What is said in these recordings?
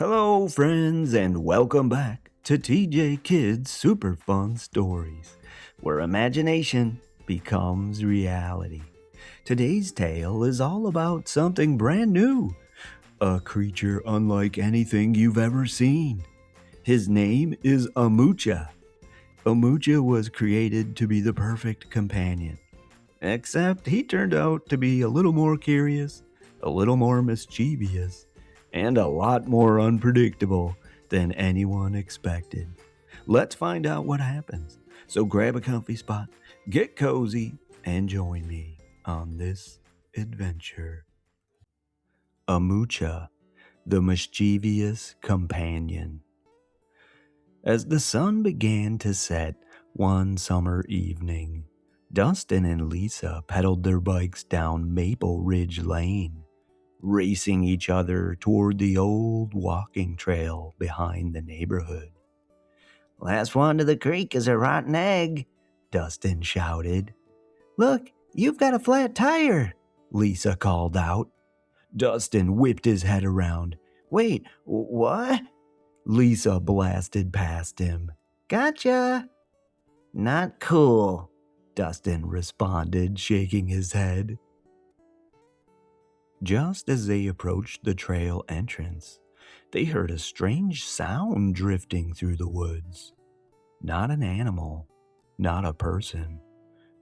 Hello, friends, and welcome back to TJKidz Super Fun Stories, where imagination becomes reality. Today's tale is all about something brand new, a creature unlike anything you've ever seen. His name is AMUCHA. AMUCHA was created to be the perfect companion, except he turned out to be a little more curious, a little more mischievous, and a lot more unpredictable than anyone expected. Let's find out what happens. So grab a comfy spot, get cozy, and join me on this adventure. AMUCHA, the mischievous companion. As the sun began to set one summer evening, Dustin and Lisa pedaled their bikes down Maple Ridge Lane, racing each other toward the old walking trail behind the neighborhood. "Last one to the creek is a rotten egg," Dustin shouted. "Look, you've got a flat tire," Lisa called out. Dustin whipped his head around. "Wait, what?" Lisa blasted past him. "Gotcha." "Not cool," Dustin responded, shaking his head. Just as they approached the trail entrance, they heard a strange sound drifting through the woods. Not an animal, not a person,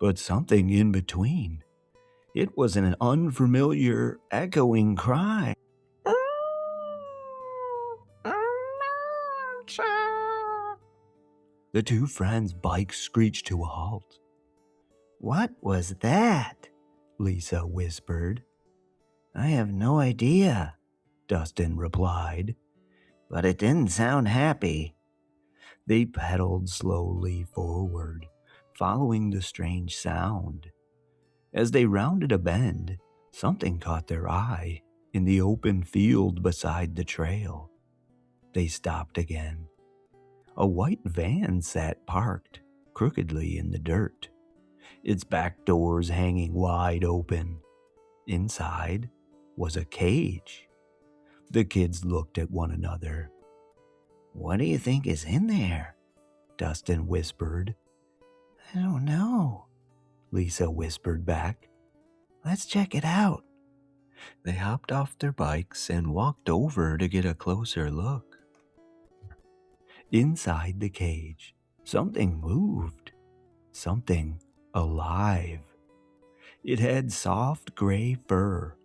but something in between. It was an unfamiliar, echoing cry. The two friends' bikes screeched to a halt. "What was that?" Lisa whispered. "I have no idea," Dustin replied, "but it didn't sound happy." They pedaled slowly forward, following the strange sound. As they rounded a bend, something caught their eye in the open field beside the trail. They stopped again. A white van sat parked crookedly in the dirt, its back doors hanging wide open. Inside was a cage. The kids looked at one another. "What do you think is in there?" Dustin whispered. "I don't know," Lisa whispered back. "Let's check it out." They hopped off their bikes and walked over to get a closer look. Inside the cage, something moved. Something alive. It had soft gray fur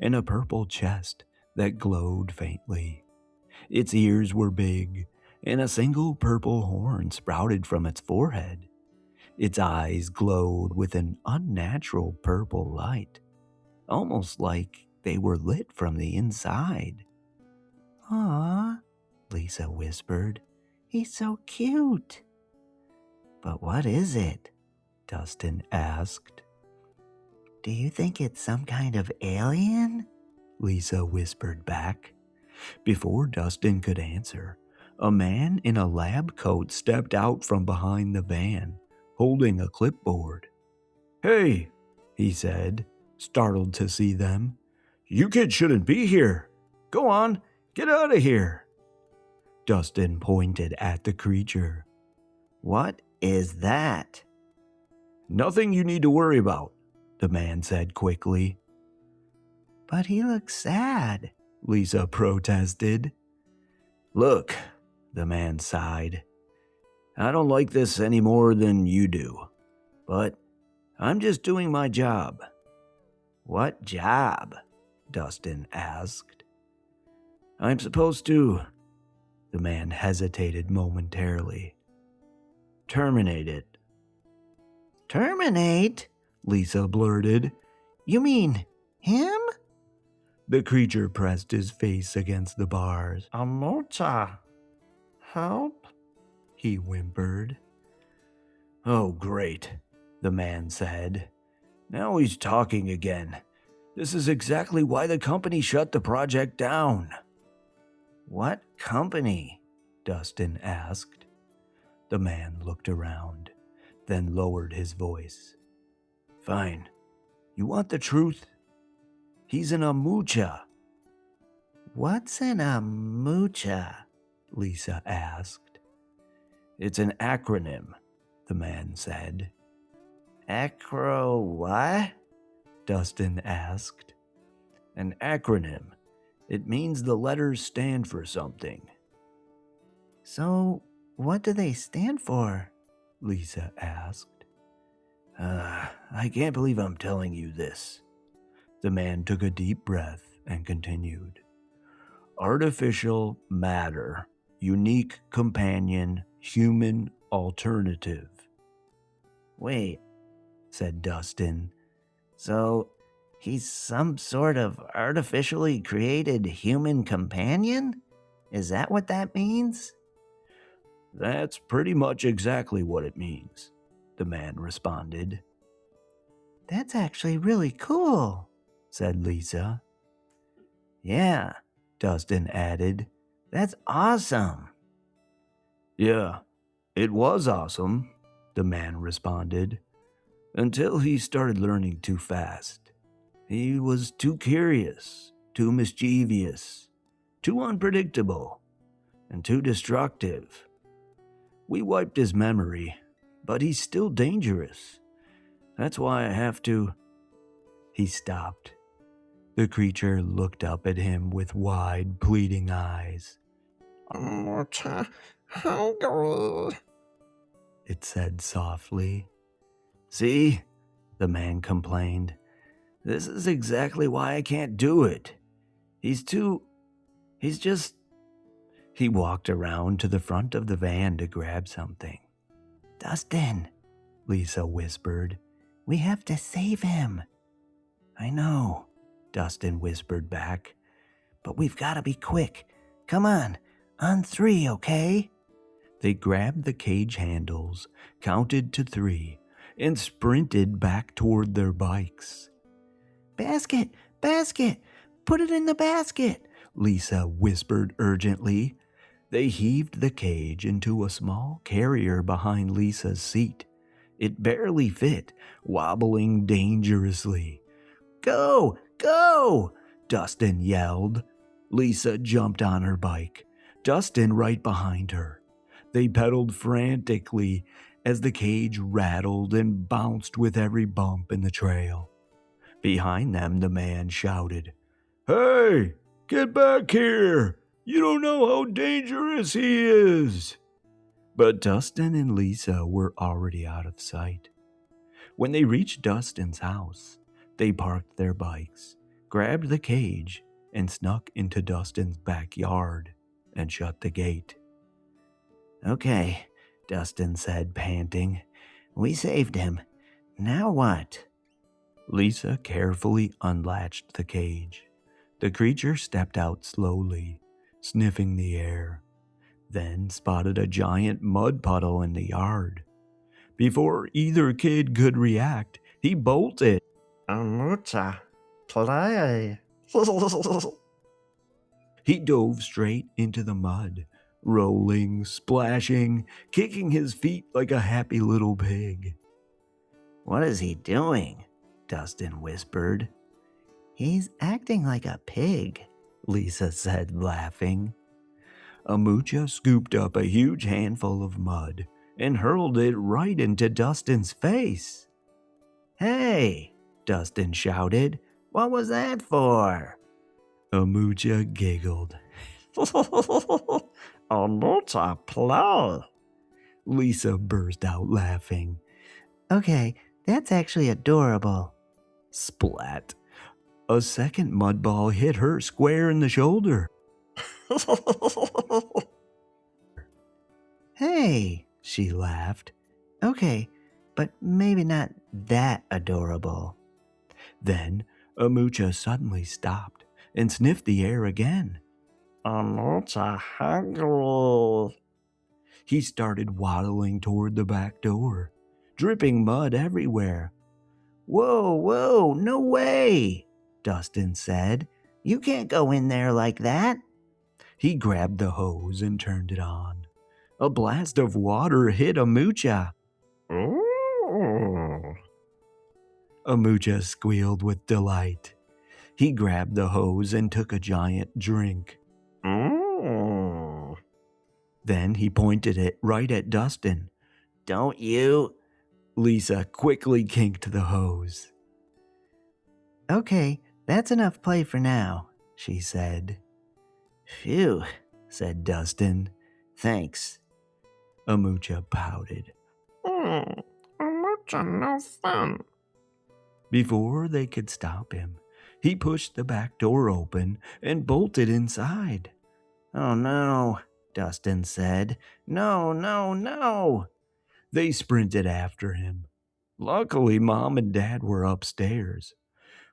and a purple chest that glowed faintly. Its ears were big, and a single purple horn sprouted from its forehead. Its eyes glowed with an unnatural purple light, almost like they were lit from the inside. "Aw," Lisa whispered. "He's so cute." "But what is it?" Dustin asked. "Do you think it's some kind of alien?" Lisa whispered back. Before Dustin could answer, a man in a lab coat stepped out from behind the van, holding a clipboard. "Hey," he said, startled to see them. "You kids shouldn't be here. Go on, get out of here." Dustin pointed at the creature. "What is that?" "Nothing you need to worry about," the man said quickly. "But he looks sad," Lisa protested. "Look," the man sighed. "I don't like this any more than you do, but I'm just doing my job." "What job?" Dustin asked. "I'm supposed to..." The man hesitated momentarily. "Terminate it." "Terminate?" Lisa blurted. "You mean him?" The creature pressed his face against the bars. "AMUCHA, help," he whimpered. "Oh, great," the man said. "Now he's talking again. This is exactly why the company shut the project down." "What company?" Dustin asked. The man looked around, then lowered his voice. "Fine. You want the truth? He's an AMUCHA." What's an AMUCHA? Lisa asked. It's an acronym, the man said. Acro what? Dustin asked. An acronym. It means the letters stand for something. So, what do they stand for? Lisa asked. I can't believe I'm telling you this. The man took a deep breath and continued. Artificial matter, unique companion, human alternative. Wait, said Dustin. So, he's some sort of artificially created human companion? Is that what that means? That's pretty much exactly what it means, the man responded. That's actually really cool, said Lisa. Yeah, Dustin added. That's awesome. Yeah, it was awesome, the man responded, until he started learning too fast. He was too curious, too mischievous, too unpredictable, and too destructive. We wiped his memory, but he's still dangerous. That's why I have to... He stopped. The creature looked up at him with wide, pleading eyes. AMUCHA, hungry, it said softly. See, the man complained. This is exactly why I can't do it. He's just... He walked around to the front of the van to grab something. Dustin, Lisa whispered. We have to save him. I know, Dustin whispered back. But we've got to be quick. Come on 3, okay? They grabbed the cage handles, counted to 3, and sprinted back toward their bikes. Basket! Put it in the basket, Lisa whispered urgently. They heaved the cage into a small carrier behind Lisa's seat. It barely fit, wobbling dangerously. Go! Dustin yelled. Lisa jumped on her bike, Dustin right behind her. They pedaled frantically as the cage rattled and bounced with every bump in the trail. Behind them, the man shouted, Hey, get back here! You don't know how dangerous he is! But Dustin and Lisa were already out of sight. When they reached Dustin's house, they parked their bikes, grabbed the cage, and snuck into Dustin's backyard and shut the gate. Okay, Dustin said, panting. We saved him. Now what? Lisa carefully unlatched the cage. The creature stepped out slowly, sniffing the air, then spotted a giant mud puddle in the yard. Before either kid could react, he bolted. AMUCHA, play. He dove straight into the mud, rolling, splashing, kicking his feet like a happy little pig. What is he doing? Dustin whispered. He's acting like a pig, Lisa said, laughing. AMUCHA scooped up a huge handful of mud and hurled it right into Dustin's face. Hey, Dustin shouted. What was that for? AMUCHA giggled. AMUCHA, play. Lisa burst out laughing. Okay, that's actually adorable. Splat. A second mud ball hit her square in the shoulder. Hey, she laughed. Okay, but maybe not that adorable. Then AMUCHA suddenly stopped and sniffed the air again. AMUCHA, hungry. He started waddling toward the back door, dripping mud everywhere. Whoa, no way, Dustin said. You can't go in there like that. He grabbed the hose and turned it on. A blast of water hit AMUCHA. Ooh. AMUCHA squealed with delight. He grabbed the hose and took a giant drink. Mmm. Then he pointed it right at Dustin. "Don't you?" Lisa quickly kinked the hose. "Okay, that's enough play for now," she said. "Phew," said Dustin. "Thanks." AMUCHA pouted. AMUCHA, no fun. Before they could stop him, he pushed the back door open and bolted inside. "Oh no," Dustin said. "No, no, no." They sprinted after him. Luckily, Mom and Dad were upstairs.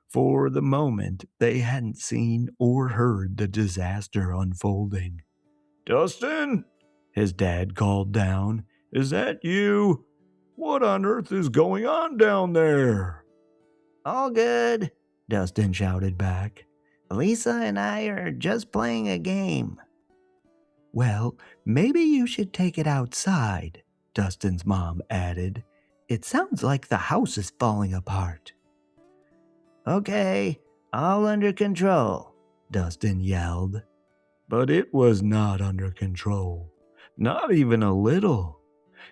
For the moment, they hadn't seen or heard the disaster unfolding. "Dustin?" his dad called down. "Is that you? What on earth is going on down there?" "All good," Dustin shouted back. "Lisa and I are just playing a game." "Well, maybe you should take it outside," Dustin's mom added. "It sounds like the house is falling apart." "Okay, all under control," Dustin yelled. But it was not under control. Not even a little.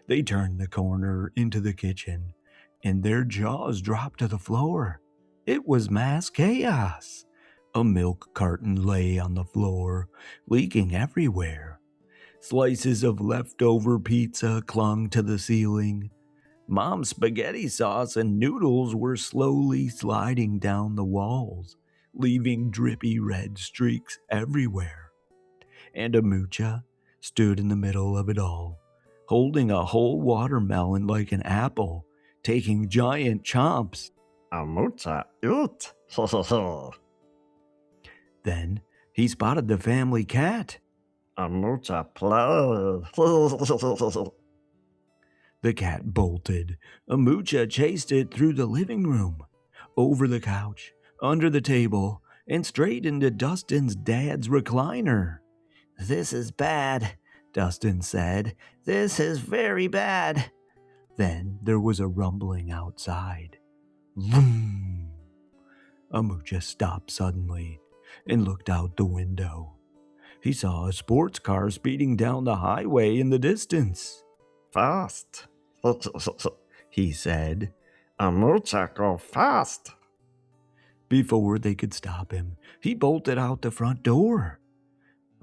They turned the corner into the kitchen, and their jaws dropped to the floor. It was mass chaos. A milk carton lay on the floor, leaking everywhere. Slices of leftover pizza clung to the ceiling. Mom's spaghetti sauce and noodles were slowly sliding down the walls, leaving drippy red streaks everywhere. And AMUCHA stood in the middle of it all, holding a whole watermelon like an apple, taking giant chomps. AMUCHA, eat. Then he spotted the family cat. AMUCHA, play. The cat bolted. AMUCHA chased it through the living room, over the couch, under the table, and straight into Dustin's dad's recliner. "This is bad," Dustin said. "This is very bad." Then there was a rumbling outside. Vroom! AMUCHA stopped suddenly and looked out the window. He saw a sports car speeding down the highway in the distance. Fast, he said. AMUCHA, go fast. Before they could stop him, he bolted out the front door.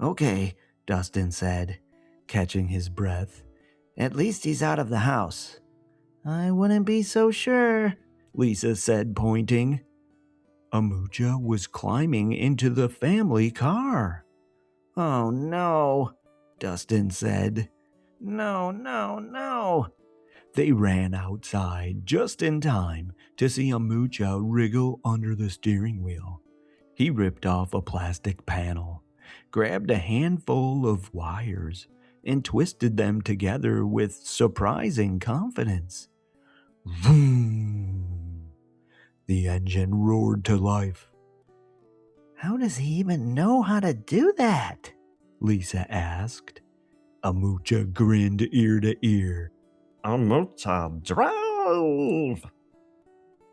"Okay," Dustin said, catching his breath. "At least he's out of the house." "I wouldn't be so sure," Lisa said, pointing. AMUCHA was climbing into the family car. "Oh no," Dustin said. "No, no, no." They ran outside just in time to see AMUCHA wriggle under the steering wheel. He ripped off a plastic panel, grabbed a handful of wires, and twisted them together with surprising confidence. Vroom! The engine roared to life. "How does he even know how to do that?" Lisa asked. AMUCHA grinned ear to ear. AMUCHA, drive.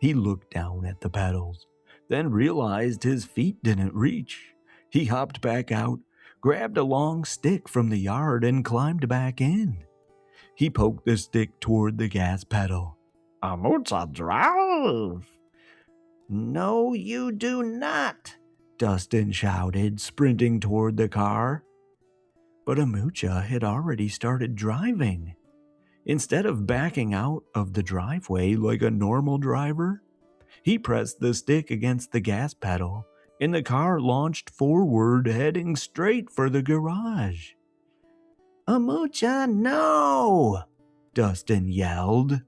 He looked down at the pedals, then realized his feet didn't reach. He hopped back out, grabbed a long stick from the yard, and climbed back in. He poked the stick toward the gas pedal. AMUCHA, drive. "No, you do not," Dustin shouted, sprinting toward the car. But AMUCHA had already started driving. Instead of backing out of the driveway like a normal driver, he pressed the stick against the gas pedal, and the car launched forward, heading straight for the garage. "AMUCHA, no!" Dustin yelled.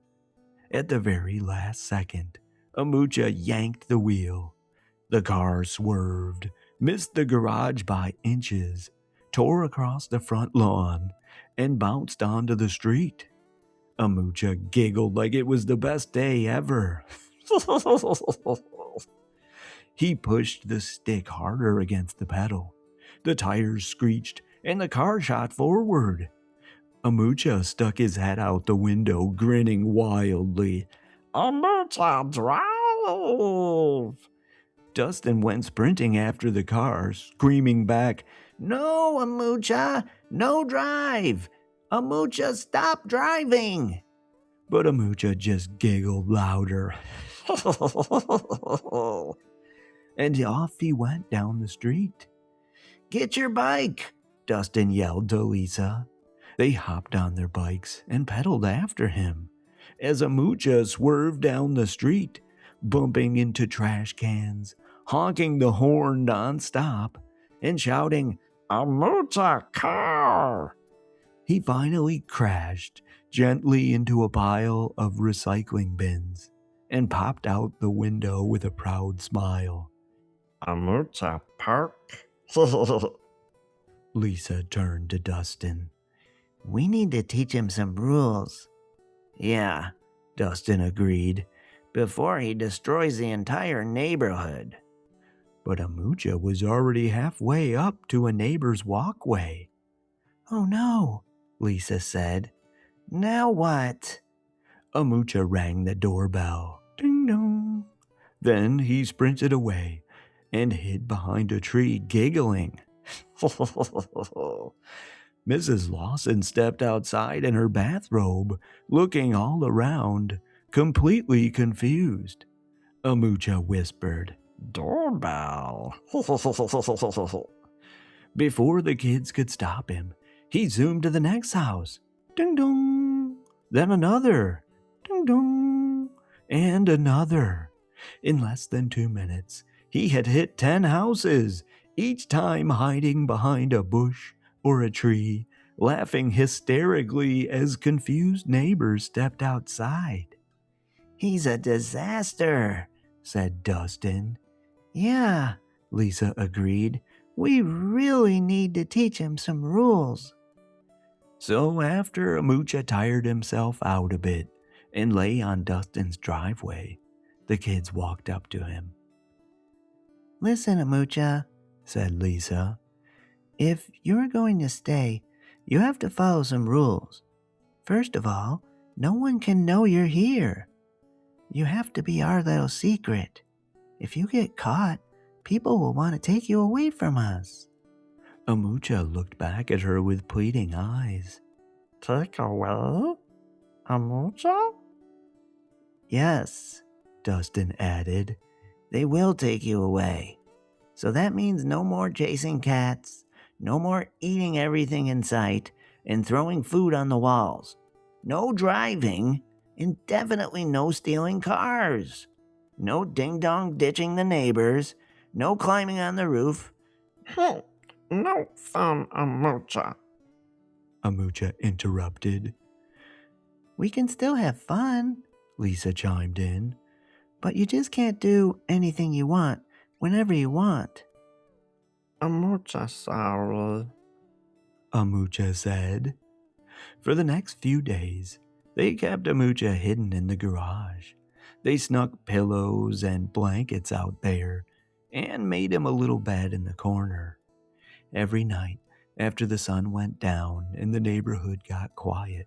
At the very last second, AMUCHA yanked the wheel. The car swerved, missed the garage by inches, tore across the front lawn, and bounced onto the street. AMUCHA giggled like it was the best day ever. He pushed the stick harder against the pedal. The tires screeched, and the car shot forward. AMUCHA stuck his head out the window, grinning wildly. AMUCHA, drive. Dustin went sprinting after the car, screaming back, "No, AMUCHA! No drive! AMUCHA, stop driving!" But AMUCHA just giggled louder. And off he went down the street. "Get your bike!" Dustin yelled to Lisa. They hopped on their bikes and pedaled after him as AMUCHA swerved down the street, bumping into trash cans, honking the horn nonstop, and shouting, AMUCHA car! He finally crashed gently into a pile of recycling bins and popped out the window with a proud smile. AMUCHA park? Lisa turned to Dustin. "We need to teach him some rules." "Yeah," Dustin agreed, "before he destroys the entire neighborhood." But AMUCHA was already halfway up to a neighbor's walkway. "Oh no," Lisa said. "Now what?" AMUCHA rang the doorbell. Ding dong. Then he sprinted away and hid behind a tree, giggling. Mrs. Lawson stepped outside in her bathrobe, looking all around, completely confused. AMUCHA whispered, Doorbell. Before the kids could stop him, he zoomed to the next house. Ding dong. Then another. Ding dong. And another. In less than 2 minutes, he had hit 10 houses, each time hiding behind a bush or a tree, laughing hysterically as confused neighbors stepped outside. "He's a disaster," said Dustin. "Yeah," Lisa agreed. "We really need to teach him some rules." So after AMUCHA tired himself out a bit and lay on Dustin's driveway, the kids walked up to him. "Listen, AMUCHA," said Lisa. "If you're going to stay, you have to follow some rules. First of all, no one can know you're here. You have to be our little secret. If you get caught, people will want to take you away from us." AMUCHA looked back at her with pleading eyes. Take away? AMUCHA? "Yes," Dustin added. "They will take you away. So that means no more chasing cats, no more eating everything in sight and throwing food on the walls, no driving, and definitely no stealing cars, no ding-dong ditching the neighbors, no climbing on the roof." Hey, no fun, AMUCHA. AMUCHA interrupted. "We can still have fun," Lisa chimed in, "but you just can't do anything you want whenever you want." AMUCHA sorry. AMUCHA said. For the next few days, they kept AMUCHA hidden in the garage. They snuck pillows and blankets out there and made him a little bed in the corner. Every night, after the sun went down and the neighborhood got quiet,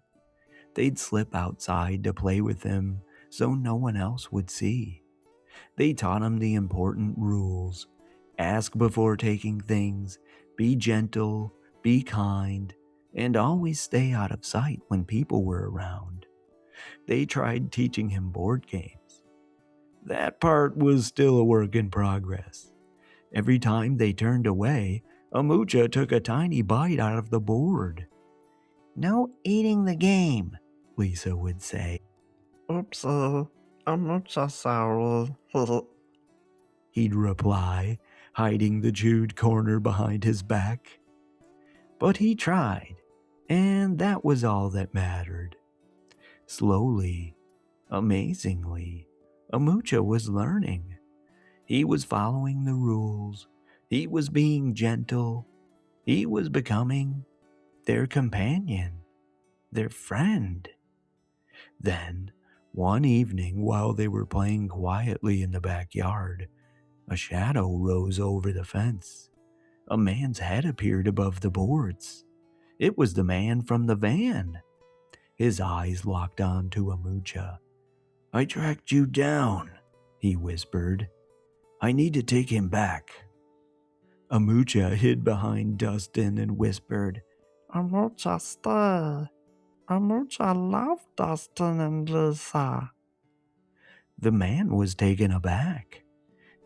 they'd slip outside to play with him so no one else would see. They taught him the important rules: ask before taking things, be gentle, be kind, and always stay out of sight when people were around. They tried teaching him board games. That part was still a work in progress. Every time they turned away, AMUCHA took a tiny bite out of the board. "No eating the game," Lisa would say. Oopsie, AMUCHA sorry. He'd reply, hiding the chewed corner behind his back. But he tried, and that was all that mattered. Slowly, amazingly, AMUCHA was learning. He was following the rules. He was being gentle. He was becoming their companion, their friend. Then, one evening while they were playing quietly in the backyard, a shadow rose over the fence. A man's head appeared above the boards. It was the man from the van. His eyes locked on to AMUCHA. "I tracked you down," he whispered. I need to take him back. AMUCHA hid behind Dustin and whispered, AMUCHA stay. AMUCHA love Dustin and Lisa. The man was taken aback.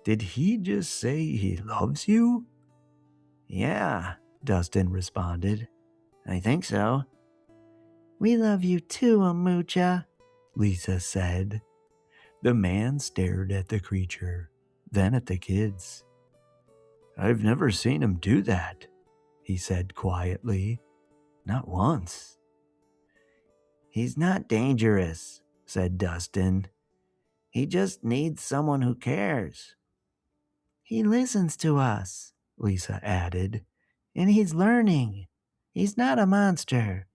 Did he just say he loves you? Yeah, Dustin responded. I think so. We love you too, AMUCHA, Lisa said. The man stared at the creature, then at the kids. I've never seen him do that, he said quietly. Not once. He's not dangerous, said Dustin. He just needs someone who cares. He listens to us, Lisa added, and he's learning. He's not a monster.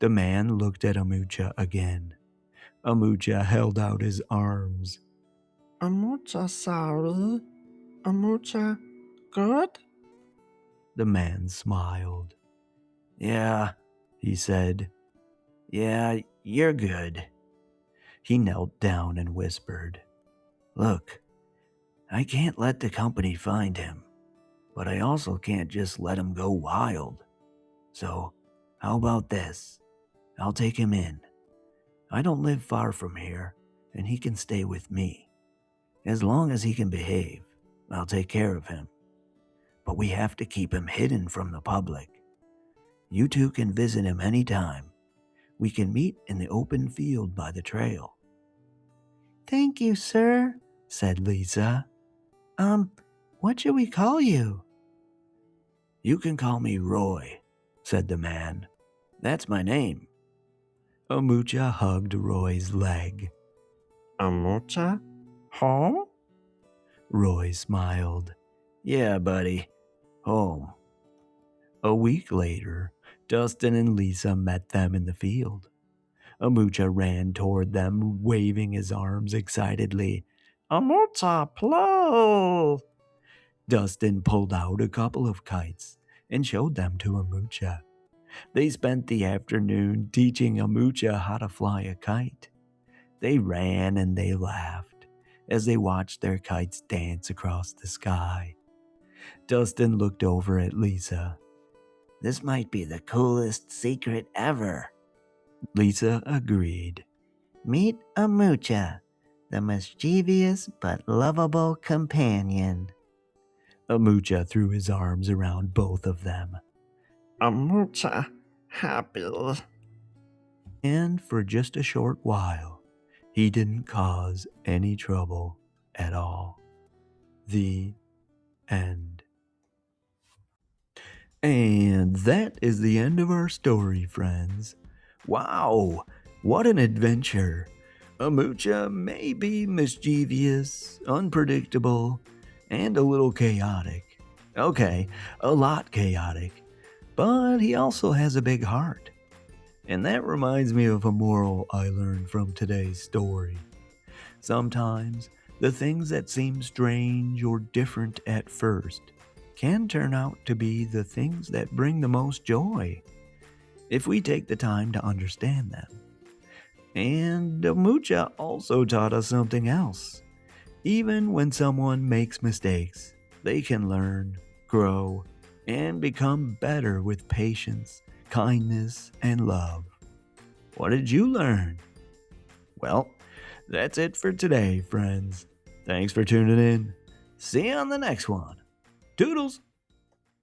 The man looked at AMUCHA again. AMUCHA held out his arms. AMUCHA sorry. AMUCHA good? The man smiled. Yeah, he said. Yeah, you're good. He knelt down and whispered, Look, I can't let the company find him, but I also can't just let him go wild. So, how about this? I'll take him in. I don't live far from here, and he can stay with me. As long as he can behave, I'll take care of him. But we have to keep him hidden from the public. You two can visit him anytime. We can meet in the open field by the trail. Thank you, sir, said Lisa. What should we call you? You can call me Roy, said the man. That's my name. AMUCHA hugged Roy's leg. AMUCHA? Home? Roy smiled. Yeah, buddy. Home. A week later, Dustin and Lisa met them in the field. AMUCHA ran toward them, waving his arms excitedly. AMUCHA, play! Dustin pulled out a couple of kites and showed them to AMUCHA. They spent the afternoon teaching AMUCHA how to fly a kite. They ran and they laughed as they watched their kites dance across the sky. Dustin looked over at Lisa. This might be the coolest secret ever. Lisa agreed. Meet AMUCHA, the mischievous but lovable companion. AMUCHA threw his arms around both of them. AMUCHA, happy. And for just a short while, he didn't cause any trouble at all. The end. And that is the end of our story, friends. Wow, what an adventure. AMUCHA may be mischievous, unpredictable, and a little chaotic. Okay, a lot chaotic. But he also has a big heart. And that reminds me of a moral I learned from today's story. Sometimes the things that seem strange or different at first can turn out to be the things that bring the most joy, if we take the time to understand them. And AMUCHA also taught us something else. Even when someone makes mistakes, they can learn, grow, and become better with patience, kindness, and love. What did you learn? Well, that's it for today, friends. Thanks for tuning in. See you on the next one. Toodles!